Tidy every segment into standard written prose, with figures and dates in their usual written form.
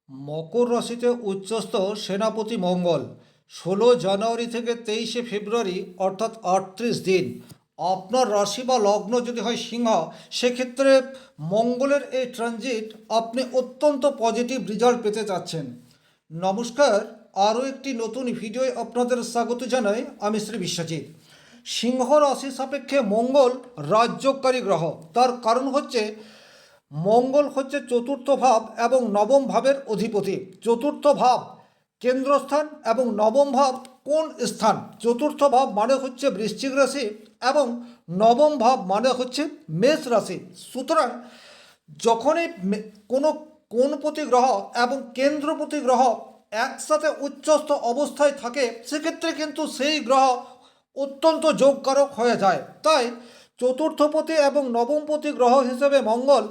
মকর রাশিতে উচ্চস্থ সেনাপতি মঙ্গল 16 জানুয়ারি থেকে 23 ফেব্রুয়ারি অর্থাৎ 38 দিন। আপনার রাশি বা লগ্ন যদি হয় সিংহ, সেক্ষেত্রে মঙ্গলের এই ট্রানজিট আপনি অত্যন্ত পজিটিভ রেজাল্ট পেতে চাচ্ছেন। নমস্কার, আরও একটি নতুন ভিডিওয় আপনাদের স্বাগত জানাই। আমি শ্রী বিশ্বজিৎ। সিংহ রাশি সাপেক্ষে মঙ্গল রাজ্যকারী গ্রহ। তার কারণ হচ্ছে মঙ্গল হচ্ছে চতুর্থ ভাব এবং নবম ভাবের অধিপতি। চতুর্থ ভাব কেন্দ্রস্থান এবং নবম ভাব কোন স্থান। চতুর্থ ভাব মানে হচ্ছে বৃশ্চিক রাশি এবং নবম ভাব মানে হচ্ছে মেষ রাশি। সুতরাং যখনই কোনো কোণপতি গ্রহ এবং কেন্দ্রপতি গ্রহ একসাথে উচ্চস্থ অবস্থায় থাকে, সেক্ষেত্রে কিন্তু সেই গ্রহ অত্যন্ত যোগকারক হয়ে যায়। তাই চতুর্থপতি এবং নবমপতি গ্রহ হিসেবে মঙ্গল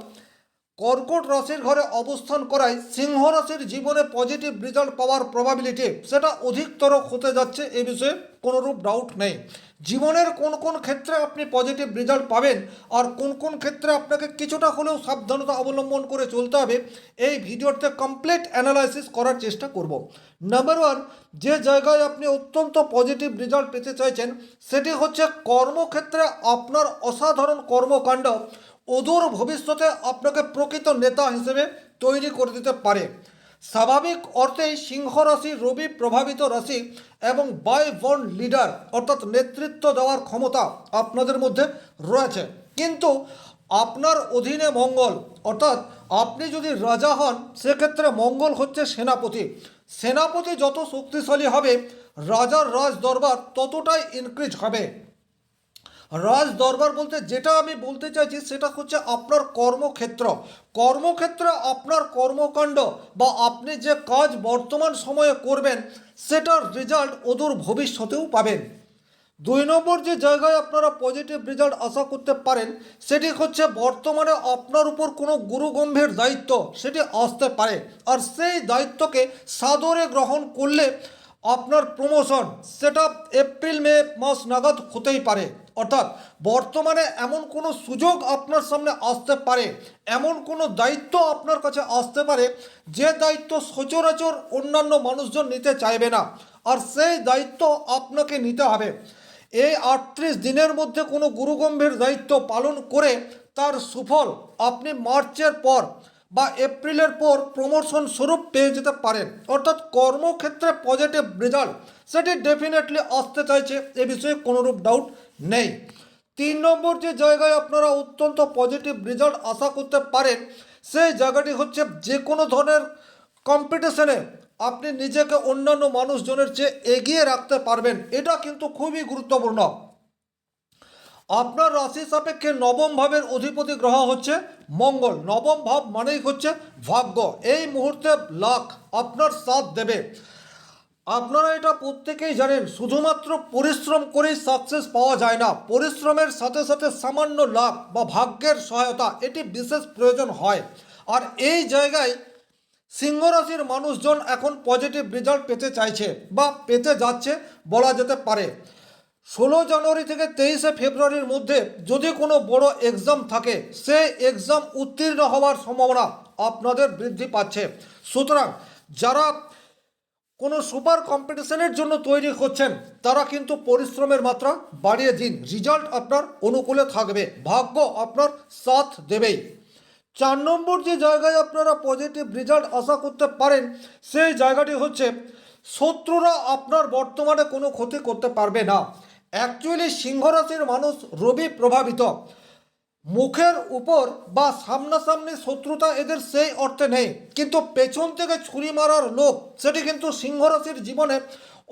কর্কট রাশির ঘরে অবস্থান করায় সিংহ রাশির জীবনে পজিটিভ রেজাল্ট পাওয়ার প্রবাবিলিটি সেটা অধিকতর হতে যাচ্ছে, এ বিষয়ে কোনোরূপ ডাউট নেই। জীবনের কোন কোন ক্ষেত্রে আপনি পজিটিভ রেজাল্ট পাবেন আর কোন কোন ক্ষেত্রে আপনাকে কিছুটা হলেও সাবধানতা অবলম্বন করে চলতে হবে, এই ভিডিওতে কমপ্লিট অ্যানালাইসিস করার চেষ্টা করব। নাম্বার ওয়ান, যে জায়গায় আপনি অত্যন্ত পজিটিভ রেজাল্ট পেতে চাইছেন সেটি হচ্ছে কর্মক্ষেত্রে আপনার অসাধারণ কর্মকাণ্ড অদূর ভবিষ্যতে আপনাকে প্রকৃত নেতা হিসেবে তৈরি করে দিতে পারে। স্বাভাবিক অর্থেই সিংহ রাশি রবি প্রভাবিত রাশি এবং বাই বর্ন লিডার অর্থাৎ নেতৃত্ব দেওয়ার ক্ষমতা আপনাদের মধ্যে রয়েছে। কিন্তু আপনার অধীনে মঙ্গল, অর্থাৎ আপনি যদি রাজা হন সেক্ষেত্রে মঙ্গল হচ্ছে সেনাপতি। সেনাপতি যত শক্তিশালী হবে রাজার রাজ দরবার ততটাই ইনক্রিজ হবে। রাজ দরবার বলতে যেটা আমি বলতে চাইছি সেটা হচ্ছে আপনার কর্মক্ষেত্র। কর্মক্ষেত্রে আপনার কর্মকাণ্ড বা আপনি যে কাজ বর্তমান সময়ে করবেন সেটার রেজাল্ট অদূর ভবিষ্যতেও পাবেন। 2 নম্বর যে জায়গায় আপনারা পজিটিভ রেজাল্ট আশা করতে পারেন সেটি হচ্ছে বর্তমানে আপনার উপর কোনো গুরুগম্ভীর দায়িত্ব সেটি আসতে পারে, আর সেই দায়িত্বকে সাদরে গ্রহণ করলে আপনার প্রমোশন সেটা এপ্রিল মে মাস নাগাদ হতেই পারে। অর্থাৎ বর্তমানে এমন কোনো সুযোগ আপনার সামনে আসতে পারে, এমন কোনো দায়িত্ব আপনার কাছে আসতে পারে যে দায়িত্ব সচরাচর অন্যান্য মানুষজন নিতে চাইবে না, আর সেই দায়িত্ব আপনাকে নিতে হবে। এই 38 দিনের মধ্যে কোনো গুরুগম্ভীর দায়িত্ব পালন করে তার সুফল আপনি মার্চের পর বা এপ্রিলের পর প্রমোশন স্বরূপ পেয়ে যেতে পারেন। অর্থাৎ কর্মক্ষেত্রে পজিটিভ রেজাল্ট সেটি ডেফিনেটলি আসতে চাইছে, এ বিষয়ে কোনোরূপ ডাউট নেই। 3 নম্বর যে জায়গায় আপনারা অত্যন্ত পজিটিভ রেজাল্ট আশা করতে পারেন সেই জায়গাটি হচ্ছে যে কোনো ধরনের কম্পিটিশনে আপনি নিজেকে অন্যান্য মানুষজনের চেয়ে এগিয়ে রাখতে পারবেন। এটা কিন্তু খুবই গুরুত্বপূর্ণ। আপনার রাশি সাপেক্ষে নবম ভাবের অধিপতি গ্রহ হচ্ছে মঙ্গল। নবম ভাব মানেই হচ্ছে ভাগ্য। এই মুহূর্তে লাক আপনার সাথ দেবে। আপনারা এটা প্রত্যেকেই জানেন, শুধুমাত্র পরিশ্রম করেই সাকসেস পাওয়া যায় না। পরিশ্রমের সাথে সাথে সামান্য লাভ বা ভাগ্যের সহায়তা এটি বিশেষ প্রয়োজন হয়। আর এই জায়গায় সিংহ রাশির মানুষজন এখন পজিটিভ রেজাল্ট পেতে চাইছে বা পেতে যাচ্ছে বলা যেতে পারে। 16 জানুয়ারি থেকে 23 ফেব্রুয়ারির মধ্যে যদি কোনো বড় এক্সাম থাকে সেই এক্সাম উত্তীর্ণ হওয়ার সম্ভাবনা আপনাদের বৃদ্ধি পাচ্ছে। সুতরাং যারা কোনো সুপার কম্পিটিশনের জন্য তৈরি হচ্ছেন তারা কিন্তু পরিশ্রমের মাত্রা বাড়িয়ে দিন, রেজাল্ট আপনার অনুকূলে থাকবে, ভাগ্য আপনার সাথ দেবেই। 4 নম্বর যে জায়গায় আপনারা পজিটিভ রেজাল্ট আশা করতে পারেন সেই জায়গাটি হচ্ছে শত্রুরা আপনার বর্তমানে কোনো ক্ষতি করতে পারবে না। অ্যাকচুয়ালি সিংহ রাশির মানুষ রবি প্রভাবিত। মুখের উপর বা সামনাসামনি শত্রুতা এদের সেই অর্থে নেই, কিন্তু পেছন থেকে ছুরি মারার লোক সেটি কিন্তু সিংহ রাশির জীবনে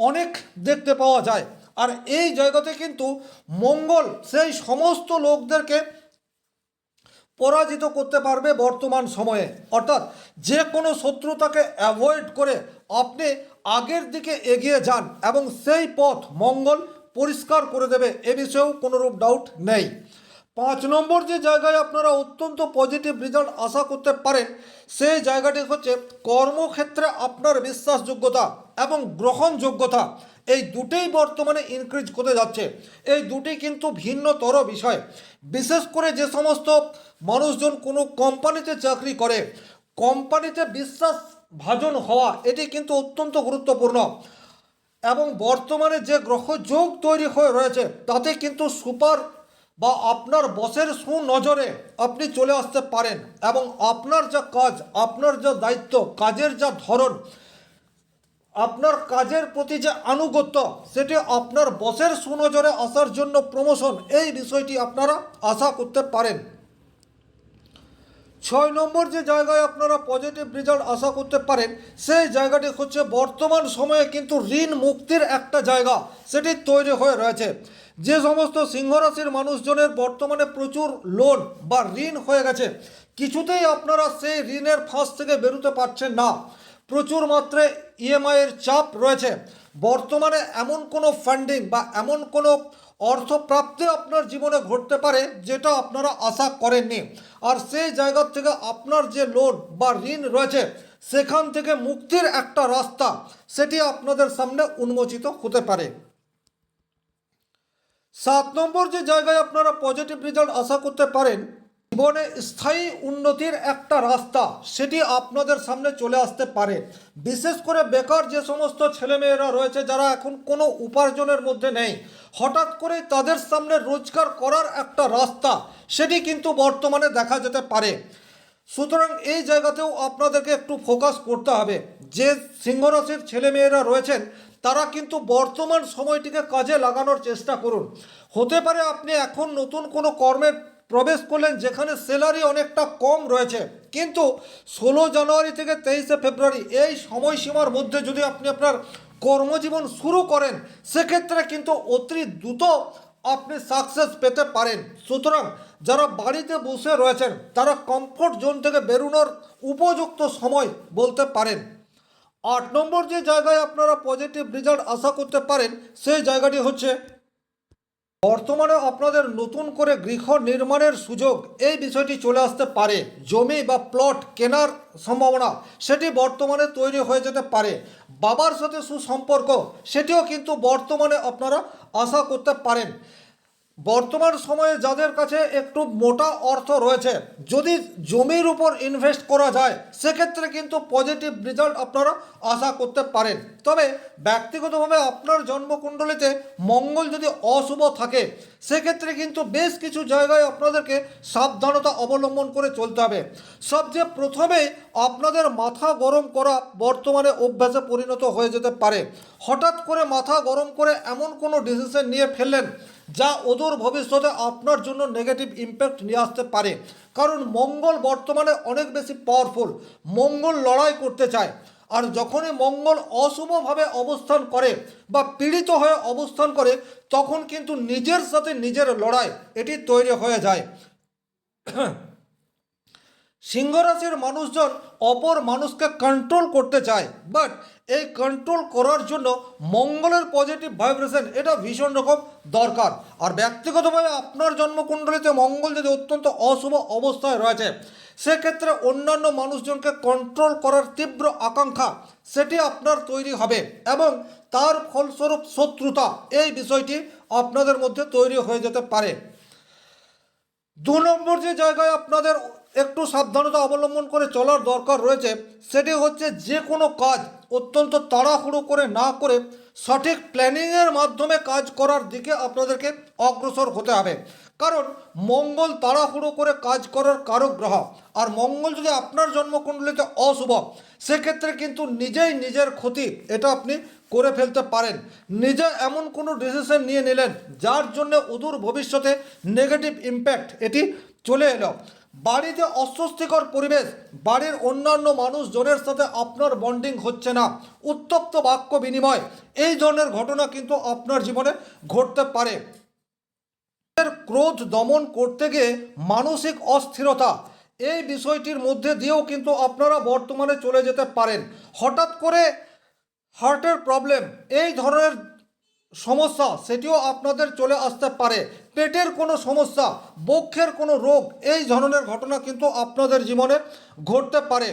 অনেক দেখতে পাওয়া যায়। আর এই জায়গাতে কিন্তু মঙ্গল সেই সমস্ত লোকদেরকে পরাজিত করতে পারবে বর্তমান সময়ে। অর্থাৎ যে কোনো শত্রুতাকে অ্যাভয়েড করে আপনি আগের দিকে এগিয়ে যান এবং সেই পথ মঙ্গল পরিষ্কার করে দেবে, এ বিষয়েও কোনোরূপ ডাউট নেই। 5 নম্বর যে জায়গায় আপনারা অত্যন্ত পজিটিভ রেজাল্ট আশা করতে পারেন সেই জায়গাটি হচ্ছে কর্মক্ষেত্রে আপনার বিশ্বাসযোগ্যতা এবং গ্রহণযোগ্যতা, এই দুটোই বর্তমানে ইনক্রিজ করে যাচ্ছে। এই দুটি কিন্তু ভিন্নতর বিষয়। বিশেষ করে যে সমস্ত মানুষজন কোনো কোম্পানিতে চাকরি করে, কোম্পানিতে বিশ্বাস ভাজন হওয়া এটি কিন্তু অত্যন্ত গুরুত্বপূর্ণ। এবং বর্তমানে যে গ্রহযোগ তৈরি হয়ে রয়েছে তাতে কিন্তু সুপার বা আপনার বসের সুনজরে আপনি চলে আসতে পারেন, এবং আপনার যা কাজ, আপনার যা দায়িত্ব, কাজের যা ধরন, আপনার কাজের প্রতি যে আনুগত্য, সেটি আপনার বসের সুনজরে আসার জন্য প্রমোশন, এই বিষয়টি আপনারা আশা করতে পারেন। 6 নম্বর যে জায়গায় আপনারা পজিটিভ রেজাল্ট আশা করতে পারেন সেই জায়গাটি হচ্ছে বর্তমান সময়ে কিন্তু ঋণ মুক্তির একটা জায়গা সেটি তৈরি হয়ে রয়েছে। যে সমস্ত সিংহ রাশির মানুষজনের বর্তমানে প্রচুর লোন বা ঋণ হয়ে গেছে, কিছুতেই আপনারা সেই ঋণের ফাঁস থেকে বেরোতে পারছেন না, প্রচুর মাত্রায় ইএমআইয়ের চাপ রয়েছে, বর্তমানে এমন কোনো ফান্ডিং বা এমন কোনো অর্থপ্রাপ্তি আপনার জীবনে ঘটতে পারে যেটা আপনারা আশা করেননি, আর সেই জায়গা থেকে আপনার যে লোন বা ঋণ রয়েছে সেখান থেকে মুক্তির একটা রাস্তা সেটি আপনাদের সামনে উন্মোচিত হতে পারে। 7 নম্বর যে জায়গায় আপনারা পজিটিভ রেজাল্ট আশা করতে পারেন, জীবনে স্থায়ী উন্নতির একটা রাস্তা সেটি আপনাদের সামনে চলে আসতে পারে। বিশেষ করে বেকার যে সমস্ত ছেলেমেয়েরা রয়েছে যারা এখন কোনো উপার্জনের মধ্যে নেই, হঠাৎ করে তাদের সামনে রোজগার করার একটা রাস্তা সেটি কিন্তু বর্তমানে দেখা যেতে পারে। সুতরাং এই জায়গাতেও আপনাদেরকে একটু ফোকাস করতে হবে। যে সিংহরাশির ছেলেমেয়েরা রয়েছেন তারা কিন্তু বর্তমান সময়টিকে কাজে লাগানোর চেষ্টা করুন। হতে পারে আপনি এখন নতুন কোনো কর্মের প্রবেশ করলেন যেখানে স্যালারি অনেকটা কম রয়েছে, কিন্তু 16 জানুয়ারি থেকে 23 ফেব্রুয়ারি এই সময়সীমার মধ্যে যদি আপনি আপনার কর্মজীবন শুরু করেন সেক্ষেত্রে কিন্তু অতি দ্রুত আপনি সাকসেস পেতে পারেন। সুতরাং যারা বাড়িতে বসে রয়েছেন তারা কমফোর্ট জোন থেকে বেরোনোর উপযুক্ত সময় বলতে পারেন। 8 নম্বর যে জায়গায় আপনারা পজিটিভ রেজাল্ট আশা করতে পারেন সেই জায়গাটি হচ্ছে বর্তমানে আপনাদের নতুন করে গৃহ নির্মাণের সুযোগ, এই বিষয়টি চলে আসতে পারে। জমি বা প্লট কেনার সম্ভাবনা সেটি বর্তমানে তৈরি হয়ে যেতে পারে। বাবার সাথে সুসম্পর্ক সেটিও কিন্তু বর্তমানে আপনারা আশা করতে পারেন। বর্তমান সময়ে যাদের কাছে একটু মোটা অর্থ রয়েছে, যদি জমির উপর ইনভেস্ট করা যায় সেক্ষেত্রে কিন্তু পজিটিভ রেজাল্ট আপনারা আশা করতে পারেন। তবে ব্যক্তিগতভাবে আপনার জন্মকুণ্ডলিতে মঙ্গল যদি অশুভ থাকে সেক্ষেত্রে কিন্তু বেশ কিছু জায়গায় আপনাদেরকে সাবধানতা অবলম্বন করে চলতে হবে। সবচেয়ে প্রথমে আপনাদের মাথা গরম করা বর্তমানে অভ্যাসে পরিণত হয়ে যেতে পারে। হঠাৎ করে মাথা গরম করে এমন কোনো ডিসিশন নিয়ে ফেললেন যা অদূর ভবিষ্যতে আপনার জন্য নেগেটিভ ইম্প্যাক্ট নিয়ে আসতে পারে। কারণ মঙ্গল বর্তমানে অনেক বেশি পাওয়ারফুল, মঙ্গল লড়াই করতে চায়, আর যখনই মঙ্গল অশুভভাবে অবস্থান করে বা পীড়িত হয়ে অবস্থান করে তখন কিন্তু নিজের সাথে নিজের লড়াই এটি তৈরি হয়ে যায়। সিংহ রাশির মানুষজন অপর মানুষকে কন্ট্রোল করতে চায়, বাট এই কন্ট্রোল করার জন্য মঙ্গলের পজিটিভ ভাইব্রেশন এটা ভীষণ রকম দরকার। আর ব্যক্তিগতভাবে আপনার জন্মকুণ্ডলিতে মঙ্গল যদি অত্যন্ত অশুভ অবস্থায় রয়েছে সেক্ষেত্রে অন্যান্য মানুষজনকে কন্ট্রোল করার তীব্র আকাঙ্ক্ষা সেটি আপনার তৈরি হবে, এবং তার ফলস্বরূপ শত্রুতা এই বিষয়টি আপনাদের মধ্যে তৈরি হয়ে যেতে পারে। 2 নম্বর যে জায়গায় আপনাদের একটু সাবধানতা অবলম্বন করে চলার দরকার রয়েছে সেটি হচ্ছে যে কোনো কাজ অত্যন্ত তাড়াহুড়ো করে না করে সঠিক প্ল্যানিংয়ের মাধ্যমে কাজ করার দিকে আপনাদেরকে অগ্রসর হতে হবে। কারণ মঙ্গল তাড়াহুড়ো করে কাজ করার কারক গ্রহ, আর মঙ্গল যদি আপনার জন্মকুণ্ডলিতে অশুভ সেক্ষেত্রে কিন্তু নিজেই নিজের ক্ষতি এটা আপনি করে ফেলতে পারেন। নিজে এমন কোনো ডিসিশন নিয়ে নিলেন যার জন্য অদূর ভবিষ্যতে নেগেটিভ ইম্প্যাক্ট এটি চলে এলো। বাড়িতে অস্বস্তিকর পরিবেশ, বাড়ির অন্যান্য মানুষজনের সাথে আপনার বন্ডিং হচ্ছে না, উত্তপ্ত বাক্য বিনিময়, এই ধরনের ঘটনা কিন্তু আপনার জীবনে ঘটতে পারে। ক্রোধ দমন করতে গিয়ে মানসিক অস্থিরতা এই বিষয়টির মধ্যে দিয়েও কিন্তু আপনারা বর্তমানে চলে যেতে পারেন। হঠাৎ করে হার্টের প্রবলেম এই ধরনের সমস্যা সেটিও আপনাদের চলে আসতে পারে। পেটের কোনো সমস্যা, বক্ষের কোনো রোগ এই ধরনের ঘটনা কিন্তু আপনাদের জীবনে ঘটতে পারে।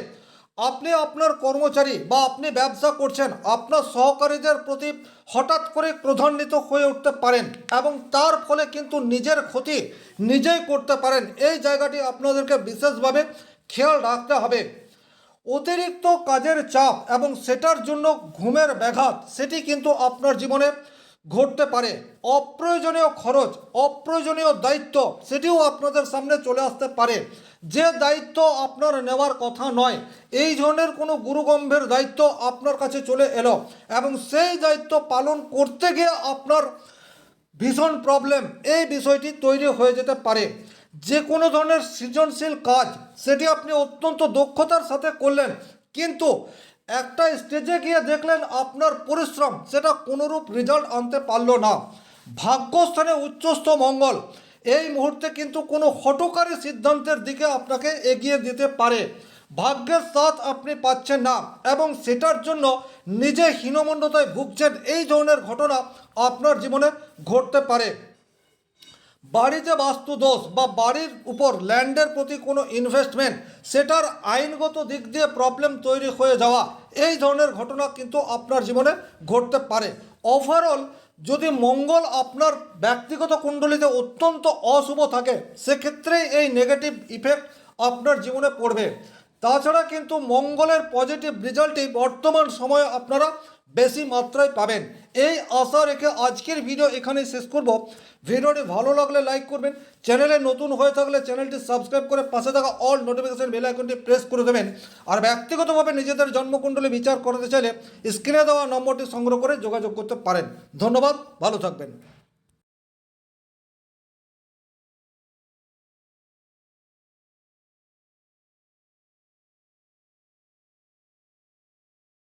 আপনি আপনার কর্মচারী বা আপনি ব্যবসা করছেন, আপনার সহকারীদের প্রতি হঠাৎ করে ক্রোধান্বিত হয়ে উঠতে পারেন এবং তার ফলে কিন্তু নিজের ক্ষতি নিজেই করতে পারেন। এই জায়গাটি আপনাদেরকে বিশেষভাবে খেয়াল রাখতে হবে। অতিরিক্ত কাজের চাপ এবং সেটার জন্য ঘুমের ব্যাঘাত সেটি কিন্তু আপনার জীবনে ঘটতে পারে। অপ্রয়োজনীয় খরচ, অপ্রয়োজনীয় দায়িত্ব সেটিও আপনাদের সামনে চলে আসতে পারে। যে দায়িত্ব আপনার নেওয়ার কথা নয়, এই ধরনের কোনো গুরুগম্ভীর দায়িত্ব আপনার কাছে চলে এলো এবং সেই দায়িত্ব পালন করতে গিয়ে আপনার ভীষণ প্রবলেম, এই বিষয়টি তৈরি হয়ে যেতে পারে। যে কোনো ধরনের সৃজনশীল কাজ সেটি আপনি অত্যন্ত দক্ষতার সাথে করলেন, কিন্তু একটা স্টেজে গিয়ে দেখলেন আপনার পরিশ্রম সেটা কোনোরূপ রেজাল্ট আনতে পারলো না। ভাগ্যস্থানে উচ্চস্থ মঙ্গল এই মুহূর্তে কিন্তু কোনো হঠকারী সিদ্ধান্তের দিকে আপনাকে এগিয়ে দিতে পারে। ভাগ্যের সাথ আপনি পাচ্ছেন না এবং সেটার জন্য নিজে হীনমন্যতায় ভুগছেন, এই ধরনের ঘটনা আপনার জীবনে ঘটতে পারে। বাড়িতে বাস্তু দোষ বা বাড়ির উপর ল্যান্ডের প্রতি কোনো ইনভেস্টমেন্ট সেটার আইনগত দিক দিয়ে প্রবলেম তৈরি হয়ে যাওয়া, এই ধরনের ঘটনা কিন্তু আপনার জীবনে ঘটতে পারে। ওভারঅল যদি মঙ্গল আপনার ব্যক্তিগত কুণ্ডলিতে অত্যন্ত অশুভ থাকে, সেক্ষেত্রে এই নেগেটিভ ইফেক্ট আপনার জীবনে পড়বে। তাছাড়া কিন্তু মঙ্গলের পজিটিভ রেজাল্টই বর্তমান সময়ে আপনারা বেশি মাত্রায় পাবেন। এই আশা রেখে আজকের ভিডিও এখানেই শেষ করব। ভিডিওটি ভালো লাগলে লাইক করবেন, চ্যানেলে নতুন হয়ে থাকলে চ্যানেলটি সাবস্ক্রাইব করে পাশে থাকা অল নোটিফিকেশন বেল আইকনটি প্রেস করে দেবেন। আর ব্যক্তিগতভাবে নিজেদের জন্মকুণ্ডলী বিচার করতে চাইলে স্ক্রিনে দেওয়া নম্বরটি সংগ্রহ করে যোগাযোগ করতে পারেন। ধন্যবাদ, ভালো থাকবেন।